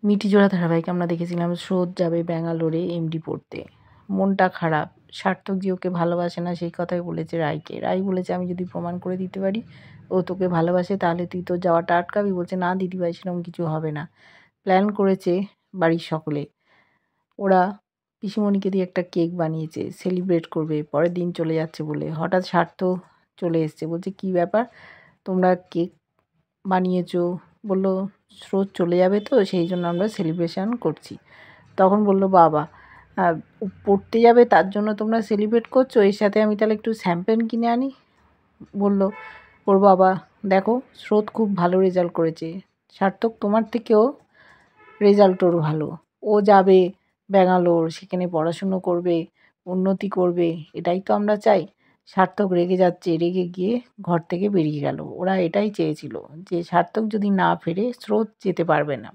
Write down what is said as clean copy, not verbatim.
মিঠিজোড়া ধারাবাহিকে আমরা দেখেছিলাম স্রোত যাবে ব্যাঙ্গালোরে এমডি পড়তে। মনটা খারাপ। সার্থক যে ওকে ভালোবাসে না সেই কথাই বলেছে রায়কে। রায় বলেছে, আমি যদি প্রমাণ করে দিতে পারি ও তোকে ভালোবাসে তাহলে তুই তোর যাওয়াটা আটকাবি। বলছে, না দিদিভাই, সেরকম কিছু হবে না। প্ল্যান করেছে বাড়ির সকলে। ওরা পিসিমণিকে দিয়ে একটা কেক বানিয়েছে, সেলিব্রেট করবে, পরের দিন চলে যাচ্ছে বলে। হঠাৎ সার্থক চলে এসছে, বলছে, কী ব্যাপার তোমরা কেক বানিয়েছো? বলল, স্রোত চলে যাবে তো সেই জন্য আমরা সেলিব্রেশন করছি। তখন বলল, বাবা, ও পড়তে যাবে তার জন্য তোমরা সেলিব্রেট করছো, এর সাথে আমি তাহলে একটু শ্যাম্পেন কিনে আনি। বলল ওর বাবা, দেখো স্রোত খুব ভালো রেজাল্ট করেছে, সার্থক তোমার থেকেও রেজাল্ট ওর ভালো, ও যাবে ব্যাঙ্গালোর, সেখানে পড়াশুনো করবে, উন্নতি করবে, এটাই তো আমরা চাই। সার্থক রেগে যাচ্ছে, রেগে গিয়ে ঘর থেকে বেরিয়ে গেল। ওরা এটাই চেয়েছিল যে সার্থক যদি না ফেরে স্রোত যেতে পারবে না।